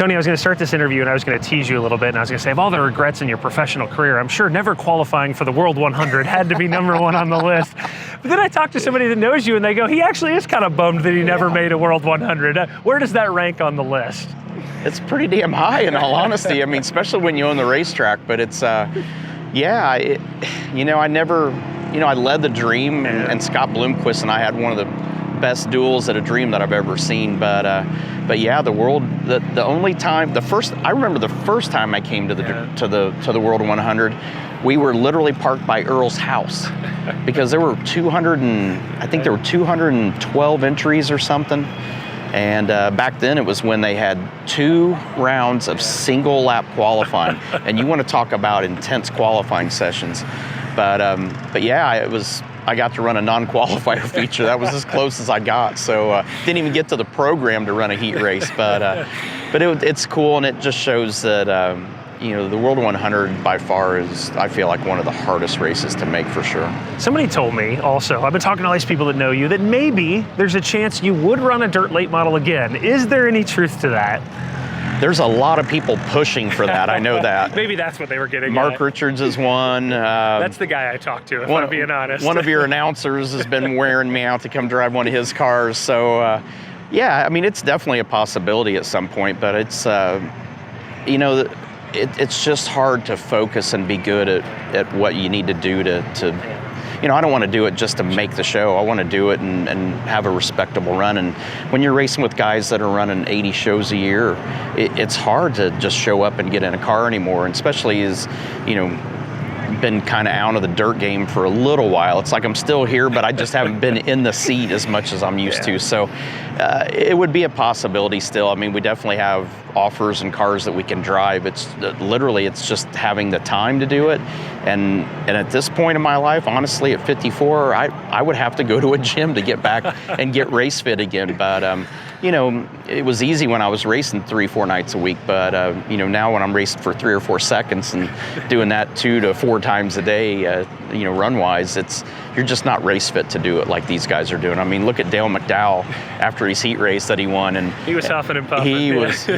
Tony, I was going to start this interview and I was going to tease you a little bit, and I was going to say, of all the regrets in your professional career, I'm sure never qualifying for the World 100 had to be #1 on the list. But then I talked to somebody that knows you and they go, he actually is kind of bummed that he never made a World 100. Where does that rank on the list? It's pretty damn high, in all honesty. I mean, especially when you own the racetrack, but it's, you know, I led the Dream, and Scott Bloomquist and I had one of the best duels at a Dream that I've ever seen. But yeah, the world, the only time, I remember the first time I came to the World 100, we were literally parked by Earl's house because there were 212 entries or something. And back then it was when they had 2 rounds of single lap qualifying. And you want to talk about intense qualifying sessions. But yeah, I got to run a non-qualifier feature. That was as close as I got. So didn't even get to the program to run a heat race. But it's cool, and it just shows that you know, the World 100 by far is, I feel like, one of the hardest races to make for sure. Somebody told me also, I've been talking to all these people that know you, that maybe there's a chance you would run a dirt late model again. Is there any truth to that? There's a lot of people pushing for that. I know that. Maybe that's what they were getting Mark at. Richards is one. That's the guy I talked to, if I'm being honest. One of your announcers has been wearing me out to come drive one of his cars. So, yeah, I mean, it's definitely a possibility at some point, but it's, you know, it's just hard to focus and be good at what you need to do to you know, I don't want to do it just to make the show. I want to do it and have a respectable run. And when you're racing with guys that are running 80 shows a year, it's hard to just show up and get in a car anymore. And especially as, you know, been kind of out of the dirt game for a little while. It's like I'm still here, but I just haven't been in the seat as much as I'm used to. So it would be a possibility still. I mean, we definitely have offers and cars that we can drive. It's literally, it's just having the time to do it. And at this point in my life, honestly, at 54, I would have to go to a gym to get back and get race fit again. But you know, it was easy when I was racing 3-4 nights a week, but you know, now when I'm racing for 3 or 4 seconds and doing that 2 to 4 times a day, you know, run-wise, you're just not race fit to do it like these guys are doing. I mean, look at Dale McDowell after his heat race that he won, and he was huffing and puffing. He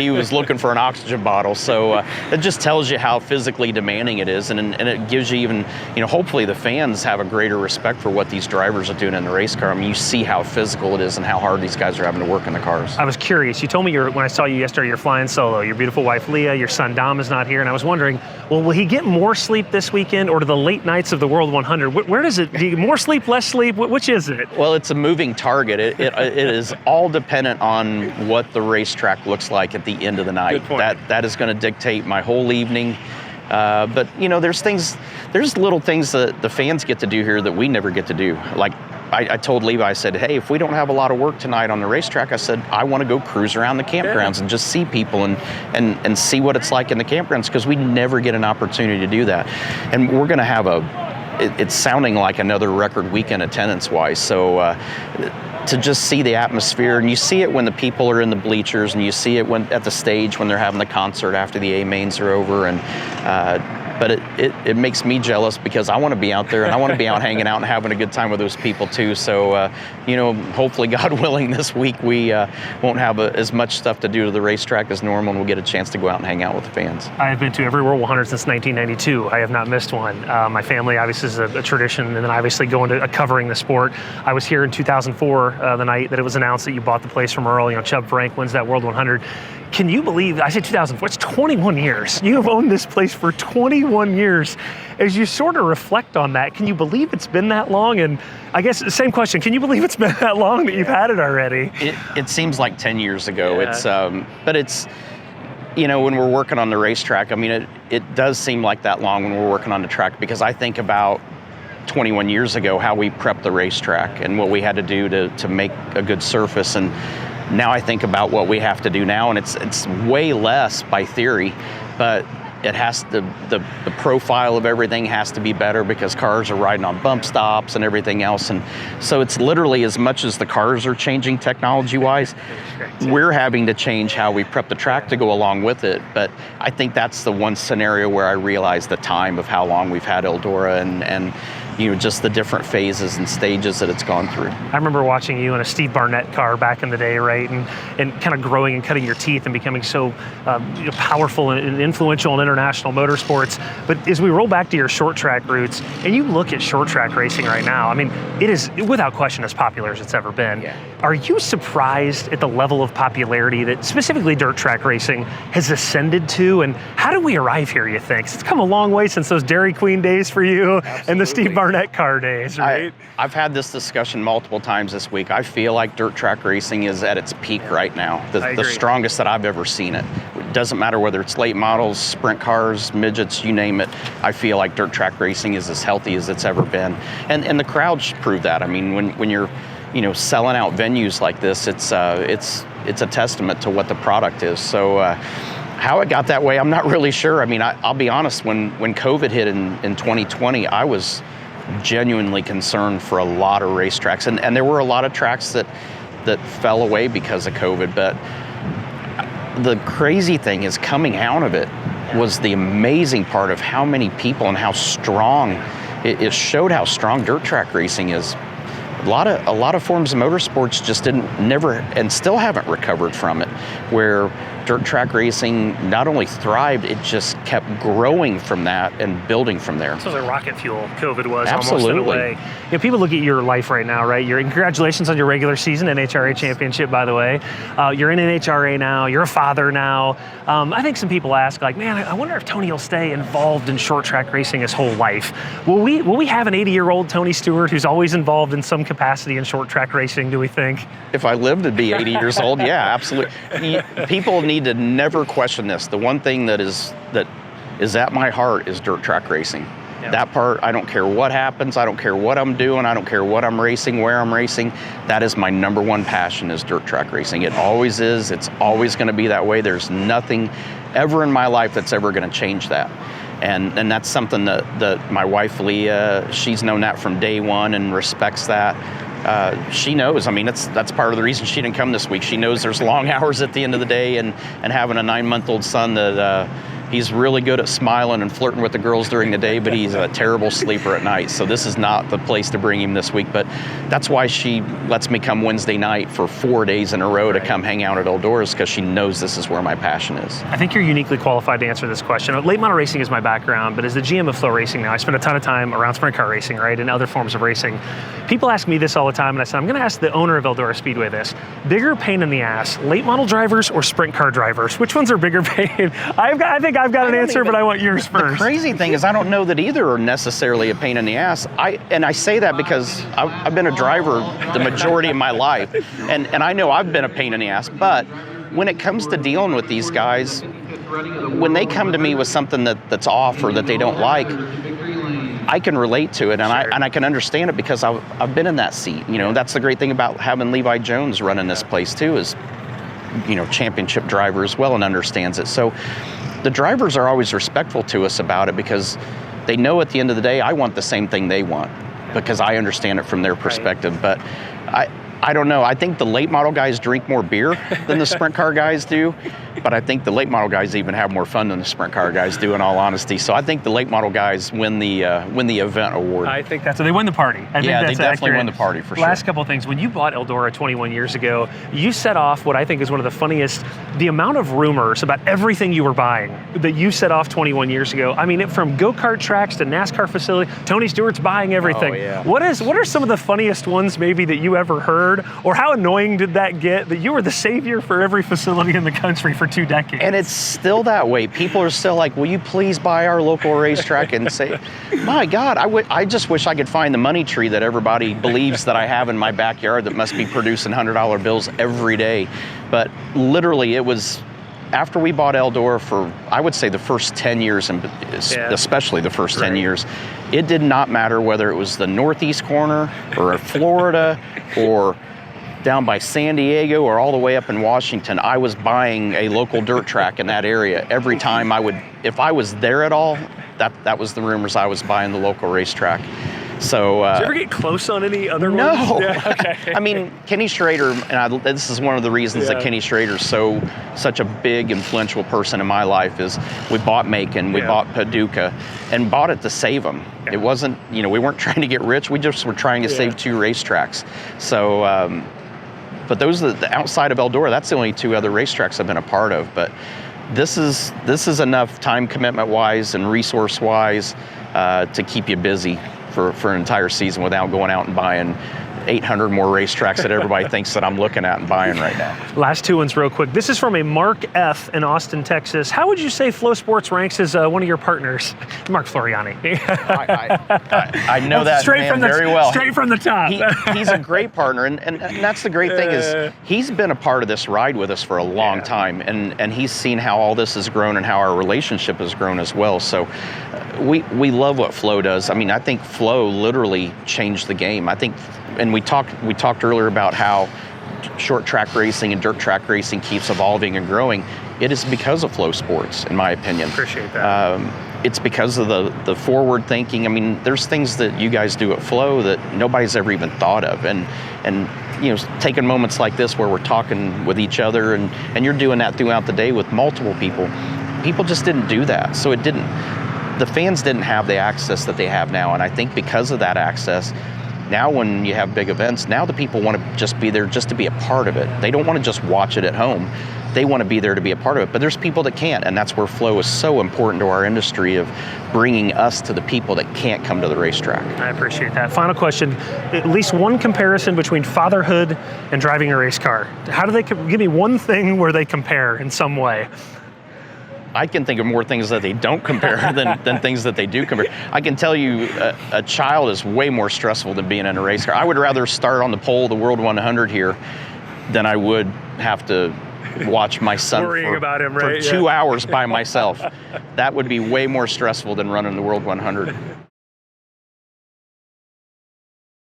was looking for an oxygen bottle. So it just tells you how physically demanding it is, and it gives you even, you know, hopefully the fans have a greater respect for what these drivers are doing in the race car. I mean, you see how physical it is and how hard these guys are having to work in the cars. I was curious. You told me when I saw you yesterday, you're flying solo. Your beautiful wife, Leah, your son, Dom, is not here. And I was wondering, well, will he get more sleep this weekend, or do the late nights of the World 100? Where does it, do you get more sleep, less sleep? Which is it? Well, it's a moving target. It is all dependent on what the racetrack looks like at the end of the night. Good point. That is going to dictate my whole evening. But, you know, there's little things that the fans get to do here that we never get to do. Like, I told Levi, I said, hey, if we don't have a lot of work tonight on the racetrack, I said, I want to go cruise around the campgrounds and just see people and see what it's like in the campgrounds, because we never get an opportunity to do that. And we're going to have it's sounding like another record weekend attendance-wise. So to just see the atmosphere, and you see it when the people are in the bleachers, and you see it at the stage when they're having the concert after the A mains are over, and but it makes me jealous, because I want to be out there and I want to be out hanging out and having a good time with those people too. So, you know, hopefully, God willing, this week we won't have as much stuff to do to the racetrack as normal, and we'll get a chance to go out and hang out with the fans. I have been to every World 100 since 1992. I have not missed one. My family obviously is a tradition, and then obviously going to covering the sport. I was here in 2004, the night that it was announced that you bought the place from Earl. You know, Chubb Frank wins that World 100. Can you believe, I said 2004, it's 21 years. You have owned this place for 21 years. As you sort of reflect on that, can you believe it's been that long? And I guess the same question, can you believe it's been that long that you've had it already? It seems like 10 years ago. Yeah. But it's, you know, when we're working on the racetrack, I mean, it does seem like that long when we're working on the track, because I think about 21 years ago how we prepped the racetrack and what we had to do to make a good surface. And now I think about what we have to do now, and it's way less by theory, but it has to, the profile of everything has to be better, because cars are riding on bump stops and everything else. And so it's literally, as much as the cars are changing technology-wise, we're having to change how we prep the track to go along with it. But I think that's the one scenario where I realize the time of how long we've had Eldora, and just the different phases and stages that it's gone through. I remember watching you in a Steve Barnett car back in the day, right? And kind of growing and cutting your teeth and becoming so powerful and influential in international motorsports. But as we roll back to your short track roots and you look at short track racing right now, I mean, it is without question as popular as it's ever been. Yeah. Are you surprised at the level of popularity that specifically dirt track racing has ascended to? And how did we arrive here, you think? It's come a long way since those Dairy Queen days for you. Absolutely. And the Steve Barnett car days, right? I've had this discussion multiple times this week. I feel like dirt track racing is at its peak right now, the strongest that I've ever seen it. It doesn't matter whether it's late models, sprint cars, midgets, you name it. I feel like dirt track racing is as healthy as it's ever been. And the crowds prove that. I mean, when you're selling out venues like this, it's a testament to what the product is. So how it got that way, I'm not really sure. I mean, I'll be honest, when COVID hit in 2020, I was genuinely concerned for a lot of racetracks. And there were a lot of tracks that fell away because of COVID. But the crazy thing is, coming out of it was the amazing part of how many people and how strong, it showed how strong dirt track racing is. A lot of forms of motorsports just never and still haven't recovered from it, where dirt track racing not only thrived, it just kept growing from that and building from there. So like rocket fuel, COVID was. Absolutely. Almost in a way. People look at your life right now, right? Congratulations on your regular season NHRA championship, by the way. You're in NHRA now. You're a father now. I think some people ask, like, man, I wonder if Tony will stay involved in short track racing his whole life. Will we have an 80-year-old Tony Stewart who's always involved in some capacity in short track racing, do we think? If I lived to be 80 years old, yeah, absolutely. People need to never question this. The one thing that is at my heart is dirt track racing. Yeah. That part, I don't care what happens, I don't care what I'm doing, I don't care what I'm racing, where I'm racing. That is my number one passion, is dirt track racing. It always is, it's always gonna be that way. There's nothing ever in my life that's ever gonna change that. And that's something that my wife, Leah, she's known that from day one and respects that. She knows, I mean, that's part of the reason she didn't come this week. She knows there's long hours at the end of the day, and having a 9-month-old son that he's really good at smiling and flirting with the girls during the day, but he's a terrible sleeper at night. So this is not the place to bring him this week, but that's why she lets me come Wednesday night for 4 days in a row to come hang out at Eldora's, because she knows this is where my passion is. I think you're uniquely qualified to answer this question. Late model racing is my background, but as the GM of FloRacing now, I spend a ton of time around sprint car racing, right, and other forms of racing. People ask me this all the time, and I said, I'm gonna ask the owner of Eldora Speedway this. Bigger pain in the ass, late model drivers or sprint car drivers? Which ones are bigger pain? I think I've got an answer, but I want yours first. The crazy thing is, I don't know that either are necessarily a pain in the ass. I say that because I've been a driver the majority of my life, and I know I've been a pain in the ass, but when it comes to dealing with these guys, when they come to me with something that's off or that they don't like, I can relate to it, and I can understand it because I've been in that seat. That's the great thing about having Levi Jones running this place too, is championship driver as well and understands it. So the drivers are always respectful to us about it, because they know at the end of the day, I want the same thing they want, because I understand it from their perspective. But I don't know. I think the late model guys drink more beer than the sprint car guys do, but I think the late model guys even have more fun than the sprint car guys do, in all honesty. So I think the late model guys win the event award. I think that's, so they win the party. I think that's they definitely accurate. win the party for sure. Last couple of things. When you bought Eldora 21 years ago, you set off what I think is one of the funniest, the amount of rumors about everything you were buying that you set off 21 years ago. I mean, from go-kart tracks to NASCAR facility, Tony Stewart's buying everything. Oh, yeah. What are some of the funniest ones maybe that you ever heard, or how annoying did that get, that you were the savior for every facility in the country for 2 decades? And it's still that way. People are still like, will you please buy our local racetrack? And say, my God, I just wish I could find the money tree that everybody believes that I have in my backyard that must be producing $100 bills every day. But literally, it was after we bought Eldora for, I would say, the first 10 years, and especially the first 10 years, it did not matter whether it was the northeast corner or Florida or down by San Diego or all the way up in Washington. I was buying a local dirt track in that area every time I would, if I was there at all, that was the rumors I was buying the local racetrack. So, did you ever get close on any other ones? no. Yeah, okay. I mean, Kenny Schrader, and this is one of the reasons that Kenny Schrader is such a big, influential person in my life is we bought Macon, we bought Paducah, and bought it to save them. It wasn't, we weren't trying to get rich. We just were trying to save 2 racetracks. So, but those are the outside of Eldora. That's the only 2 other racetracks I've been a part of. But this is enough time commitment wise and resource wise to keep you busy for an entire season without going out and buying 800 more racetracks that everybody thinks that I'm looking at and buying right now. Last 2 ones real quick. This is from a Mark F. in Austin, Texas. How would you say FloSports ranks as one of your partners? Mark Floriani. I know that man very well. Straight from the top. He's a great partner, and that's the great thing is he's been a part of this ride with us for a long time, and he's seen how all this has grown and how our relationship has grown as well. So we love what Flo does. I mean, I think Flo literally changed the game. I think, and we talked earlier about how short track racing and dirt track racing keeps evolving and growing. It is because of FloSports, in my opinion. Appreciate that. It's because of the forward thinking. I mean, there's things that you guys do at Flo that nobody's ever even thought of, and taking moments like this where we're talking with each other, and you're doing that throughout the day with multiple people. People just didn't do that, so the fans didn't have the access that they have now, and I think because of that access, now when you have big events, now the people want to just be there just to be a part of it. They don't want to just watch it at home. They want to be there to be a part of it. But there's people that can't, and that's where Flo is so important to our industry of bringing us to the people that can't come to the racetrack. I appreciate that. Final question, at least one comparison between fatherhood and driving a race car. How do they, give me one thing where they compare in some way? I can think of more things that they don't compare than things that they do compare. I can tell you a child is way more stressful than being in a race car. I would rather start on the pole of the World 100 here than I would have to watch my son about him, right? for 2 hours by myself. That would be way more stressful than running the World 100.